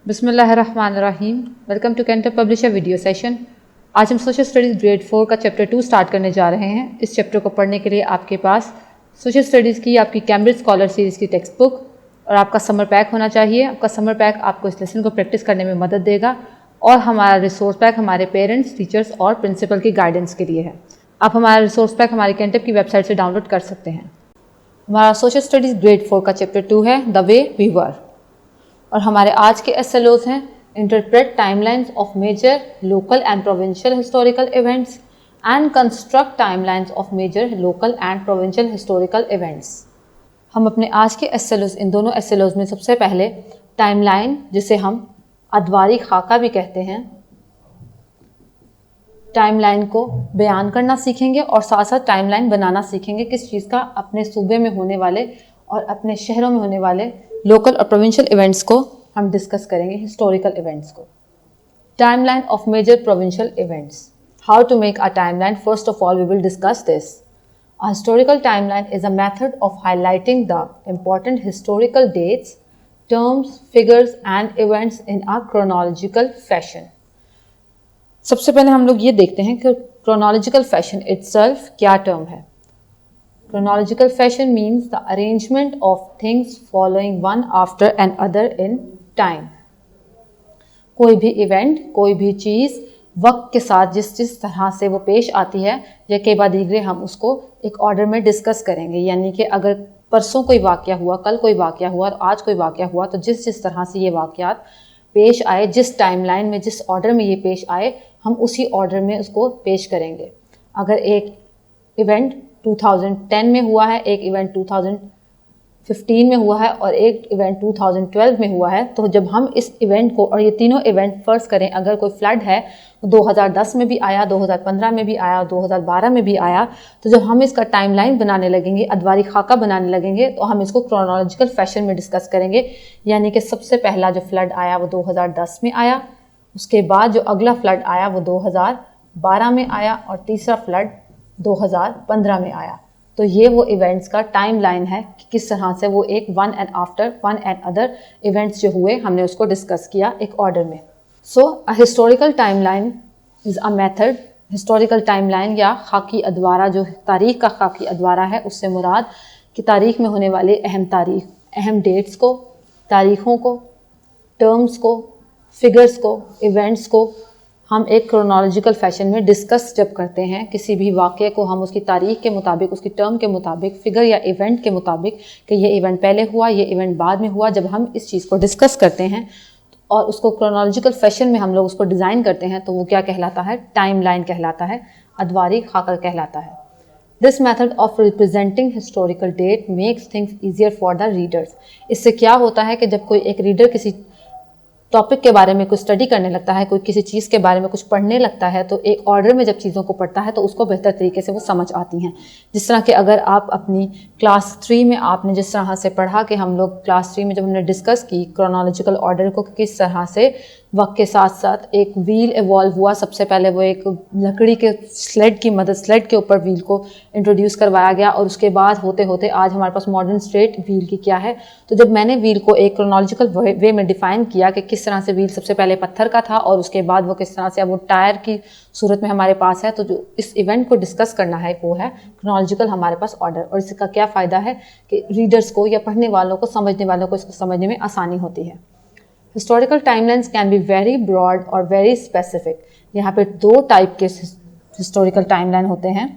बिस्मिल्लाहिर्रहमानिर्रहीम। Welcome to canter publisher video session. आज हम सोशल स्टडीज़ ग्रेड 4 का चैप्टर 2 स्टार्ट करने जा रहे हैं। इस चैप्टर को पढ़ने के लिए आपके पास सोशल स्टडीज़ की आपकी कैम्ब्रिज स्कॉलर सीरीज़ की टेक्स्ट बुक और आपका समर पैक होना चाहिए। आपका समर पैक आपको इस लेसन को प्रैक्टिस करने में मदद देगा और हमारा रिसोर्स पैक हमारे पेरेंट्स, टीचर्स और प्रिंसिपल की गाइडेंस के लिए है। आप हमारा रिसोर्स पैक हमारी कैंटर की वेबसाइट से डाउनलोड कर सकते हैं। हमारा सोशल स्टडीज़ ग्रेड 4 का चैप्टर 2 है द वे वी वर और हमारे आज के एसएलओज हैं interpret timelines of major local and provincial historical events and construct timelines of major local and provincial historical events. हम अपने आज के एसएलओज इन दोनों एसएलओज में सबसे पहले टाइमलाइन, जिसे हम अदवारी खाका भी कहते हैं, टाइमलाइन को बयान करना सीखेंगे और साथ साथ टाइमलाइन बनाना सीखेंगे किस चीज़ का, अपने सूबे में होने वाले और अपने शहरों में होने वाले लोकल और प्रोविंशियल इवेंट्स को हम डिस्कस करेंगे, हिस्टोरिकल इवेंट्स को। Timeline of major provincial events, how to make a timeline. First of all we will discuss this. A historical timeline is a method of highlighting the important historical dates, terms, figures and events in a chronological fashion. सबसे पहले हम लोग ये देखते हैं कि chronological fashion itself क्या term है। Chronological fashion means the arrangement of things following one after another in time. कोई भी इवेंट, कोई भी चीज़ वक्त के साथ जिस तरह से वो पेश आती है या के बाद दीगरे हम उसको एक ऑर्डर में डिस्कस करेंगे। यानी कि अगर परसों कोई वाक़या हुआ, कल कोई वाक़या हुआ और आज कोई वाक़या हुआ, तो जिस तरह से ये वाक़यात पेश आए, जिस टाइमलाइन में, जिस ऑर्डर में ये पेश आए, हम उसी ऑर्डर में उसको पेश करेंगे। अगर एक इवेंट 2010 में हुआ है, एक इवेंट 2015 में हुआ है और एक इवेंट 2012 में हुआ है, तो जब हम इस इवेंट को, और ये तीनों इवेंट फर्ज करें, अगर कोई फ्लड है 2010 में भी आया, 2015 में भी आया, 2012 में भी आया, तो जब हम इसका टाइमलाइन बनाने लगेंगे, अदवारी खाका बनाने लगेंगे, तो हम इसको क्रोनोलॉजिकल फैशन में डिस्कस करेंगे। यानी कि सबसे पहला जो फ्लड आया वो 2010 में आया, उसके बाद जो अगला फ्लड आया वो 2012 में आया और तीसरा फ्लड 2015 में आया। तो ये वो इवेंट्स का टाइमलाइन है कि किस तरह से वो एक वन एंड अदर इवेंट्स जो हुए, हमने उसको डिस्कस किया एक ऑर्डर में। So a historical timeline is a method. Historical timeline या खाकी अदवारा, जो तारीख का खाकी अदवारा है, उससे मुराद कि तारीख में होने वाले अहम डेट्स को, तारीख़ों को, टर्म्स को, फिगर्स को, इवेंट्स को हम एक क्रोनोलॉजिकल फैशन में डिस्कस जब करते हैं। किसी भी वाक़ये को हम उसकी तारीख के मुताबिक, उसकी टर्म के मुताबिक, फिगर या इवेंट के मुताबिक कि ये इवेंट पहले हुआ, ये इवेंट बाद में हुआ, जब हम इस चीज़ को डिस्कस करते हैं और उसको क्रोनोलॉजिकल फैशन में हम लोग उसको डिज़ाइन करते हैं, तो वो क्या कहलाता है? टाइमलाइन कहलाता है, अदवारी खाका कहलाता है। This method of representing historical date makes things easier for the readers. इससे क्या होता है कि जब कोई एक रीडर किसी टॉपिक के बारे में कुछ स्टडी करने लगता है, कोई किसी चीज़ के बारे में कुछ पढ़ने लगता है, तो एक ऑर्डर में जब चीज़ों को पढ़ता है तो उसको बेहतर तरीके से वो समझ आती हैं। जिस तरह कि अगर आप अपनी क्लास 3 में आपने जिस तरह से पढ़ा कि हम लोग क्लास 3 में जब हमने डिस्कस की क्रोनोलॉजिकल ऑर्डर को, किस तरह से वक्त के साथ साथ एक व्हील इवॉल्व हुआ। सबसे पहले वो एक लकड़ी के स्लेड के ऊपर व्हील को इंट्रोड्यूस करवाया गया और उसके बाद होते होते आज हमारे पास मॉडर्न स्ट्रेट व्हील की क्या है। तो जब मैंने व्हील को एक क्रोनोलॉजिकल वे में डिफ़ाइन किया कि किस तरह से व्हील सबसे पहले पत्थर का था और उसके बाद वो किस तरह से अब वो टायर की सूरत में हमारे पास है, तो जो इस इवेंट को डिस्कस करना है वो है क्रोनोलॉजिकल हमारे पास ऑर्डर। और इसका क्या फ़ायदा है कि रीडर्स को या पढ़ने वालों को, समझने वालों को इसको समझने में आसानी होती है। Historical timelines can be very broad और वेरी स्पेसिफिक। यहाँ पे दो टाइप के हिस्टोरिकल टाइमलाइन होते हैं।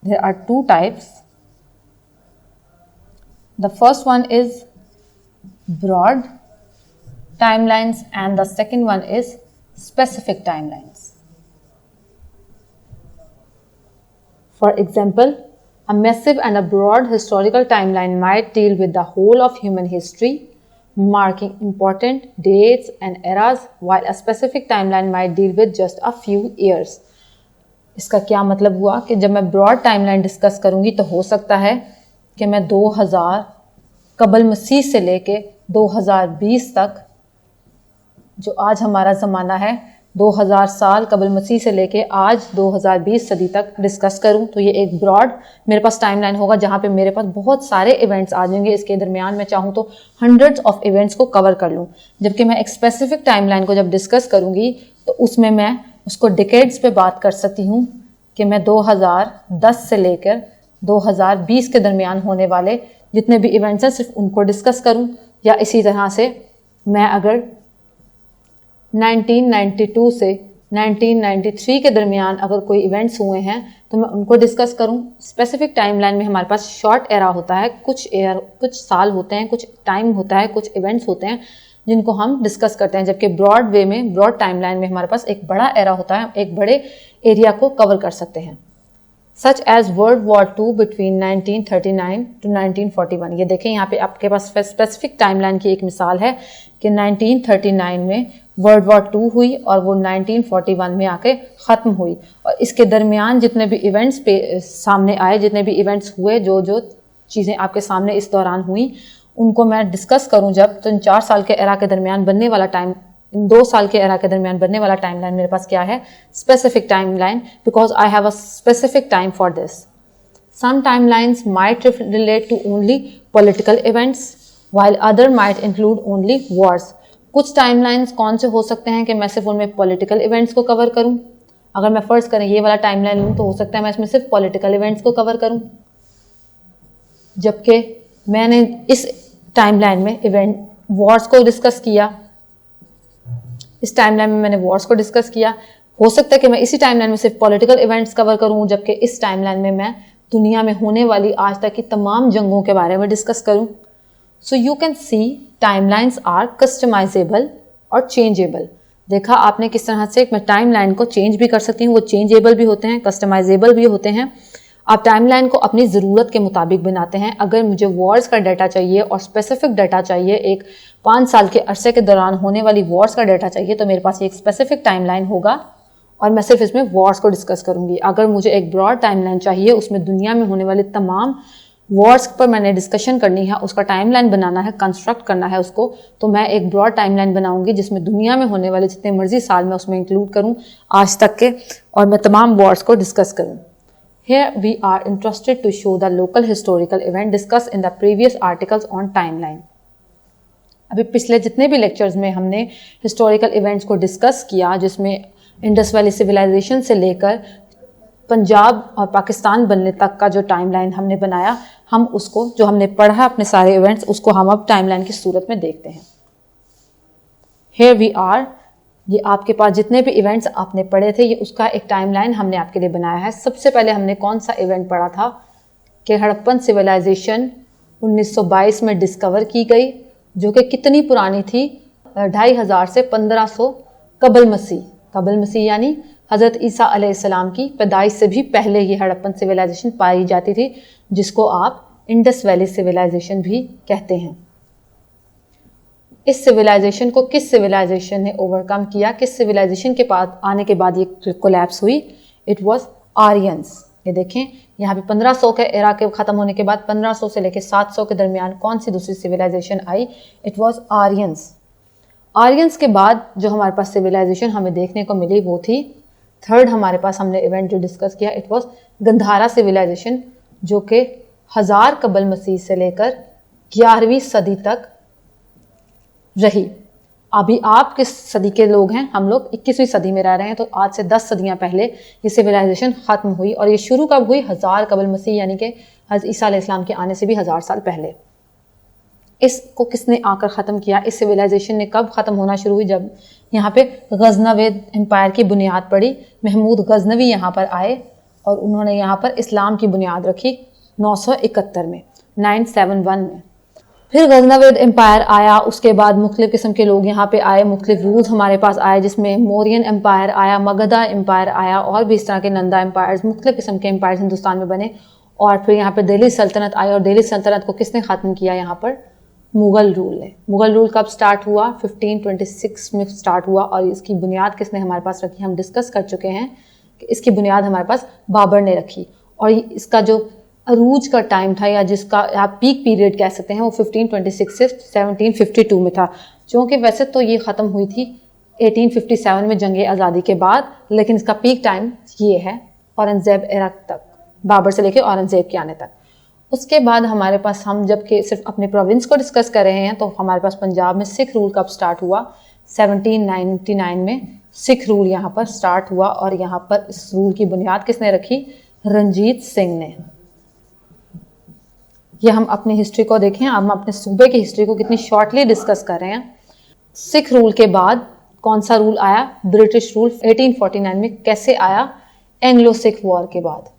There are two types. The first one is broad timelines and the second one is specific timelines. For example, a massive and a broad historical timeline might deal with the whole of human history, marking important dates and eras, while a specific timeline might deal with just a few years. इसका क्या मतलब हुआ कि जब मैं broad timeline discuss करूंगी तो हो सकता है कि मैं 2000 कबल मसीह से लेके 2020 तक, जो आज हमारा ज़माना है, 2000 साल कबल मसीह से लेके आज 2020 सदी तक डिस्कस करूं तो ये एक ब्रॉड मेरे पास टाइमलाइन होगा जहां पे मेरे पास बहुत सारे इवेंट्स आ जाएंगे। इसके दरमियान मैं चाहूँ तो हंड्रेड्स ऑफ इवेंट्स को कवर कर लूँ, जबकि मैं एक स्पेसिफिक टाइमलाइन को जब डिस्कस करूँगी तो उसमें मैं उसको डिकेड्स पे बात कर सकती हूँ कि मैं 2010 से लेकर 2020 के दरमियान होने वाले जितने भी इवेंट्स हैं सिर्फ उनको डिस्कस करूं, या इसी तरह से मैं अगर 1992 से 1993 के दरमियान अगर कोई इवेंट्स हुए हैं तो मैं उनको डिस्कस करूं। स्पेसिफिक टाइमलाइन में हमारे पास शॉर्ट एरा होता है, कुछ साल होते हैं, कुछ टाइम होता है, कुछ इवेंट्स होते हैं जिनको हम डिस्कस करते हैं, जबकि ब्रॉड वे में, ब्रॉड टाइमलाइन में हमारे पास एक बड़ा एरा होता है, एक बड़े एरिया को कवर कर सकते हैं। Such as world war 2 between 1939 to 1941। ये देखें यहाँ पे आपके पास स्पेसिफिक टाइमलाइन की एक मिसाल है कि 1939 में वर्ल्ड वॉर 2 हुई और वो 1941 में आके ख़त्म हुई, और इसके दरमियान जितने भी इवेंट्स पे सामने आए, जितने भी इवेंट्स हुए, जो जो चीज़ें आपके सामने इस दौरान हुई उनको मैं डिस्कस करूं जब, तो इन 4 साल के एरा के दरमियान बनने वाला टाइम, इन 2 साल के एरा के दरमियान बनने वाला टाइमलाइन मेरे पास क्या है? Specific timeline, because I have a specific time for this. Some timelines might relate to only political events while other might include only wars. कुछ टाइमलाइंस कौन से हो सकते हैं कि मैं सिर्फ उनमें पॉलिटिकल इवेंट्स को कवर करूं। अगर मैं फर्ज करें ये वाला टाइमलाइन लूं तो हो सकता है मैं इसमें सिर्फ पॉलिटिकल इवेंट्स को कवर करूं, जबकि मैंने इस टाइमलाइन में इवेंट वॉर्स को डिस्कस किया, इस टाइमलाइन में मैंने वॉर्स को डिस्कस किया। हो सकता है कि मैं इसी टाइमलाइन में सिर्फ पॉलिटिकल इवेंट्स कवर करूं, जबकि इस टाइमलाइन में मैं दुनिया में होने वाली आज तक की तमाम जंगों के बारे में डिस्कस करूं। So you can see timelines are customisable और चेंजेबल। देखा आपने किस तरह से मैं टाइमलाइन को चेंज भी कर सकती हूँ, वो चेंजेबल भी होते हैं, कस्टमाइजेबल भी होते हैं। आप टाइमलाइन को अपनी ज़रूरत के मुताबिक बनाते हैं। अगर मुझे वॉर्स का डाटा चाहिए और स्पेसिफिक डाटा चाहिए, एक 5 साल के अरसे के दौरान होने वाली वॉर्स का डाटा चाहिए, तो मेरे पास एक स्पेसिफिक टाइमलाइन होगा और मैं सिर्फ इसमें वॉर्स को डिस्कस करूंगी। अगर मुझे एक ब्रॉड टाइमलाइन चाहिए, उसमें दुनिया में होने वाली तमाम वॉर्स पर मैंने डिस्कशन करनी है, उसका टाइमलाइन बनाना है, कंस्ट्रक्ट करना है उसको, तो मैं एक ब्रॉड टाइमलाइन बनाऊंगी जिसमें दुनिया में होने वाले जितने मर्जी साल में उसमें इंक्लूड करूं आज तक के, और मैं तमाम वॉर्स को डिस्कस करूं। Here we are interested to show the local historical event discussed in the previous articles on timeline. अभी पिछले जितने भी लेक्चर्स में हमने हिस्टोरिकल इवेंट्स को डिस्कस किया, जिसमें इंडस वैली सिविलाइजेशन से लेकर पंजाब और पाकिस्तान बनने तक का जो टाइमलाइन हमने बनाया, हम उसको जो हमने पढ़ा अपने सारे इवेंट्स, उसको हम अब टाइमलाइन की सूरत में देखते हैं। Here we are, ये आपके पास जितने भी इवेंट्स आपने पढ़े थे, ये उसका एक टाइमलाइन हमने आपके लिए बनाया है। सबसे पहले हमने कौन सा इवेंट पढ़ा था कि हड़प्पन सिविलाइजेशन 1922 में डिस्कवर की गई, जो कि कितनी पुरानी थी? 2500 से 1500 कबल मसीह यानी हज़रत ईसा अलैहिस्सलाम की पैदाइश से भी पहले ये हड़प्पन सिविलाइजेशन पाई जाती थी, जिसको आप इंडस वैली सिविलाइजेशन भी कहते हैं। इस सिविलाइजेशन को किस सिविलाइजेशन ने ओवरकम किया? किस सिविलाइजेशन के पास आने के बाद ये कोलैप्स हुई? It was Aryans. ये देखें यहाँ पे 1500 के एरा के ख़त्म होने के बाद 1500 से लेकर 700 के दरमियान कौन सी दूसरी सिविलाइजेशन आई? It was Aryans. आर्यंस के बाद जो हमारे पास सिविलाइजेशन हमें देखने को मिली वो थी थर्ड, हमारे पास हमने इवेंट जो डिस्कस किया, इट वाज गंधारा सिविलाइजेशन, जो कि 1000 कबल मसीह से लेकर 11वीं सदी तक रही। अभी आप किस सदी के लोग हैं? हम लोग 21वीं सदी में रह रहे हैं, तो आज से 10 सदियां पहले ये सिविलाइजेशन ख़त्म हुई, और ये शुरू कब हुई? 1000 कबल मसीह यानी कि हज़रत ईसा अलैहिस्सलाम के आने से भी 1000 साल पहले। इसको किसने आकर ख़त्म किया? इस सिविलाइजेशन ने कब ख़त्म होना शुरू हुई? जब यहाँ पे गजनविद एम्पायर की बुनियाद पड़ी। महमूद गजनवी यहाँ पर आए और उन्होंने यहाँ पर इस्लाम की बुनियाद रखी 971 में, 971 में। फिर गजनविद एम्पायर आया, उसके बाद मुख्तलिफ़ किस्म के लोग यहाँ पे आए, मुख्तलिफ़ रूल्स हमारे पास आए, जिसमें मौर्यन एम्पायर आया, मगधा एम्पायर आया, और भी इस तरह के नंदा एम्पायर्स, मुख्तलिफ़ किस्म के एम्पायर्स हिंदुस्तान में बने। और फिर यहाँ पर दिल्ली सल्तनत आई, और दिल्ली सल्तनत को किसने ख़त्म किया? यहाँ पर मुग़ल रूल ने। मुग़ल रूल कब स्टार्ट हुआ? 1526 में स्टार्ट हुआ, और इसकी बुनियाद किसने हमारे पास रखी? हम डिस्कस कर चुके हैं कि इसकी बुनियाद हमारे पास बाबर ने रखी, और इसका जो अरूज का टाइम था, या जिसका आप पीक पीरियड कह सकते हैं, वो 1526 से 1752 में था। क्योंकि वैसे तो ये ख़त्म हुई थी 1857 में जंग आज़ादी के बाद, लेकिन इसका पीक टाइम ये है औरंगज़ेब एरा तक, बाबर से लेके औरंगज़ेब के आने तक। उसके बाद हमारे पास, हम जब के सिर्फ अपने प्रोविंस को डिस्कस कर रहे हैं, तो हमारे पास पंजाब में सिख रूल कब स्टार्ट हुआ? 1799 में सिख रूल यहाँ पर स्टार्ट हुआ, और यहाँ पर इस रूल की बुनियाद किसने रखी? रंजीत सिंह ने। ये हम अपनी हिस्ट्री को देखें, हम अपने सूबे की हिस्ट्री को कितनी शॉर्टली डिस्कस कर रहे हैं। सिख रूल के बाद कौन सा रूल आया? ब्रिटिश रूल 1849 में। कैसे आया? एंग्लो सिख वॉर के बाद।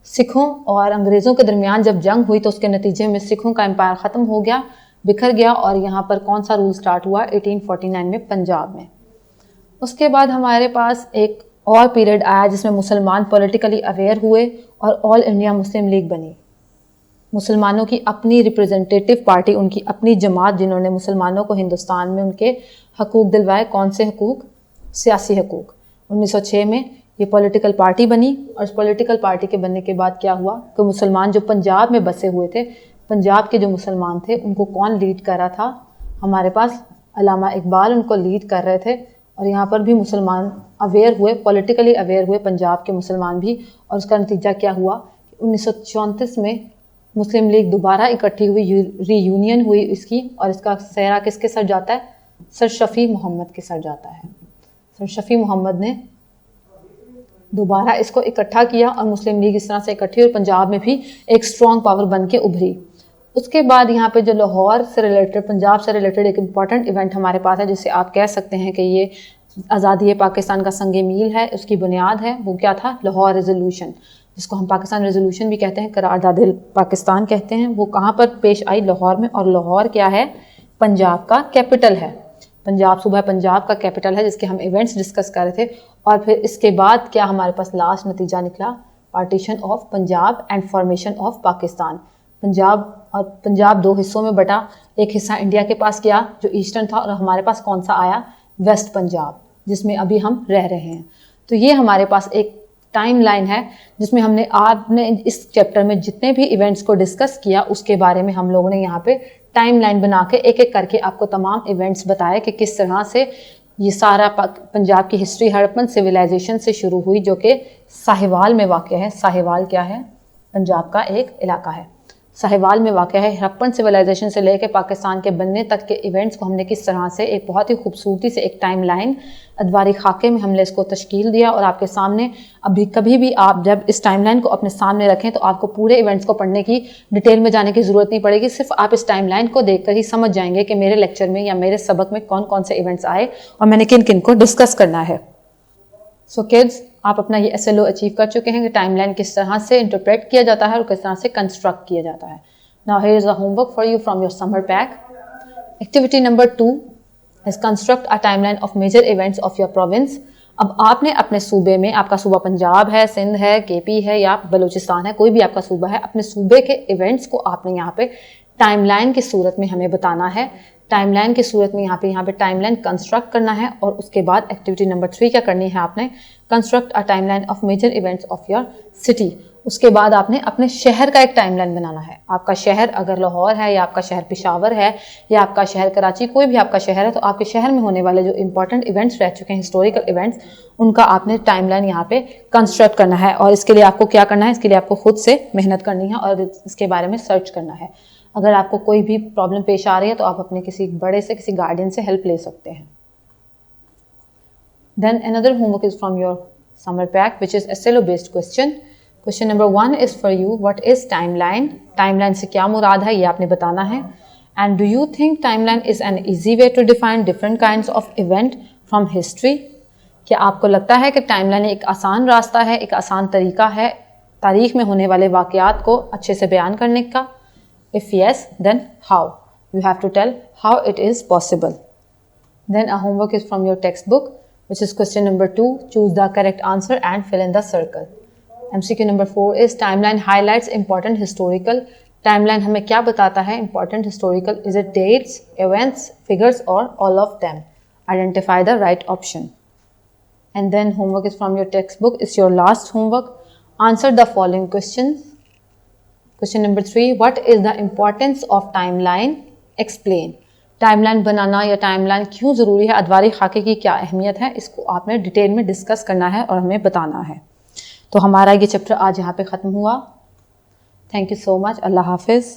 सिखों और अंग्रेज़ों के दरमियान जब जंग हुई तो उसके नतीजे में सिखों का एम्पायर ख़त्म हो गया, बिखर गया, और यहाँ पर कौन सा रूल स्टार्ट हुआ? 1849 में पंजाब में। उसके बाद हमारे पास एक और पीरियड आया जिसमें मुसलमान पॉलिटिकली अवेयर हुए और ऑल इंडिया मुस्लिम लीग बनी। मुसलमानों की अपनी रिप्रेजेंटेटिव पार्टी, उनकी अपनी जमात, जिन्होंने मुसलमानों को हिंदुस्तान में उनके हकूक़ दिलवाए। कौन से हकूक़? सियासी हकूक़। 1906 में ये पॉलिटिकल पार्टी बनी, और इस पॉलिटिकल पार्टी के बनने के बाद क्या हुआ कि मुसलमान जो पंजाब में बसे हुए थे, पंजाब के जो मुसलमान थे, उनको कौन लीड कर रहा था? हमारे पास अल्लामा इकबाल उनको लीड कर रहे थे। और यहाँ पर भी मुसलमान अवेयर हुए, पॉलिटिकली अवेयर हुए पंजाब के मुसलमान भी। और उसका नतीजा क्या हुआ? 1934 में मुस्लिम लीग दोबारा इकट्ठी हुई, रीयूनियन हुई इसकी, और इसका सेहरा किसके सर जाता है? सर शफ़ी मोहम्मद के सर जाता है। सर शफ़ी मोहम्मद ने दोबारा इसको इकट्ठा किया, और मुस्लिम लीग इस तरह से इकट्ठी और पंजाब में भी एक स्ट्रॉन्ग पावर बन के उभरी। उसके बाद यहाँ पे जो लाहौर से रिलेटेड, पंजाब से रिलेटेड एक इम्पॉर्टेंट इवेंट हमारे पास है, जिसे आप कह सकते हैं कि ये आज़ादी पाकिस्तान का संगे मील है, उसकी बुनियाद है। वो क्या था? लाहौर रेजोल्यूशन, जिसको हम पाकिस्तान रेजोल्यूशन भी कहते हैं, करारदाद पाकिस्तान कहते हैं। वो कहाँ पर पेश आई? लाहौर में। और लाहौर क्या है? पंजाब का कैपिटल है। पंजाब सूबा पंजाब का कैपिटल है, जिसके हम इवेंट्स डिस्कस कर रहे थे। और फिर इसके बाद क्या हमारे पास लास्ट नतीजा निकला? Partition of Punjab and formation of Pakistan. Punjab दो हिस्सों में बटा, एक हिस्सा इंडिया के पास गया जो ईस्टर्न था, और हमारे पास कौन सा आया? वेस्ट पंजाब, जिसमें अभी हम रह रहे हैं। तो ये हमारे पास एक टाइम लाइन है जिसमें हमने आपने इस चैप्टर में जितने भी इवेंट्स को डिस्कस किया, उसके बारे में हम लोगों ने यहाँ पे टाइम लाइन बना के एक एक करके आपको तमाम इवेंट्स बताए कि किस तरह से ये सारा पंजाब की हिस्ट्री हड़प्पन सिविलाइजेशन से शुरू हुई, जो कि साहिवाल में वाक़ है। साहिवाल क्या है? पंजाब का एक इलाका है, साहिवाल में वाक़ है। हड़प्पन सिविलाइजेशन से लेकर पाकिस्तान के बनने तक के इवेंट्स को हमने किस तरह से एक बहुत ही खूबसूरती से एक टाइम लाइन अदवारी खाके में हमने इसको तश्कील दिया, और आपके सामने अभी कभी भी आप जब इस टाइम लाइन को अपने सामने रखें तो आपको पूरे इवेंट्स को पढ़ने की, डिटेल में जाने की ज़रूरत नहीं पड़ेगी। सिर्फ आप इस टाइम लाइन को देख कर ही समझ जाएंगे कि मेरे लेक्चर में या मेरे सबक में कौन कौन से इवेंट्स आए और मैंने किन किन को डिस्कस करना है। सो किड्स, आप अपना ये SLO अचीव कर चुके हैं कि टाइमलाइन किस तरह से इंटरप्रेट किया जाता है और किस तरह से कंस्ट्रक्ट किया जाता है। Now here is the homework for you from your summer pack. Activity number 2 is construct a timeline of major events of your province. अब आपने अपने सूबे में, आपका सूबा पंजाब है, सिंध है, KP है या बलूचिस्तान है, कोई भी आपका सूबा है, अपने सूबे के इवेंट्स को आपने यहाँ पे टाइमलाइन की सूरत में हमें बताना है। टाइमलाइन की सूरत में यहाँ पे टाइमलाइन कंस्ट्रक्ट करना है। और उसके बाद एक्टिविटी नंबर 3 क्या करनी है आपने? Construct a timeline of major events of your city. उसके बाद आपने अपने शहर का एक टाइमलाइन बनाना है। आपका शहर अगर लाहौर है या आपका शहर पेशावर है या आपका शहर कराची, कोई भी आपका शहर है, तो आपके शहर में होने वाले जो इंपॉर्टेंट इवेंट्स रह चुके हैं, हिस्टोरिकल इवेंट्स, उनका आपने टाइमलाइन यहाँ पे कंस्ट्रक्ट करना है। और इसके लिए आपको क्या करना है? इसके लिए आपको खुद से मेहनत करनी है और इसके बारे में सर्च करना है। अगर आपको कोई भी प्रॉब्लम पेश आ रही है तो आप अपने किसी बड़े से, किसी गार्डियन से हेल्प ले सकते हैं। Then another homework is from your summer pack, which is SLO based question. Question number 1 is for you. What is timeline? Timeline से क्या मुराद है ये आपने बताना है. And do you think timeline is an easy way to define different kinds of event from history? क्या आपको लगता है कि टाइमलाइन एक आसान रास्ता है, एक आसान तरीका है तारीख में होने वाले वाक़यात को अच्छे से बयान करने का? If yes, then how? You have to tell how it is possible. Then a homework is from your textbook, which is question number 2. Choose the correct answer and fill in the circle. MCQ number 4 is timeline highlights important historical. Timeline हमें क्या बताता है? Important historical. Is it dates, events, figures or all of them? Identify the right option. And then homework is from your textbook. It's your last homework. Answer the following questions. Question number 3, what is the importance of timeline? Explain. Timeline बनाना या timeline क्यों ज़रूरी है, अदवारी खाके की क्या अहमियत है, इसको आपने डिटेल में डिस्कस करना है और हमें बताना है। तो हमारा ये चैप्टर आज यहाँ पे ख़त्म हुआ। Thank you so much. अल्लाह हाफिज़।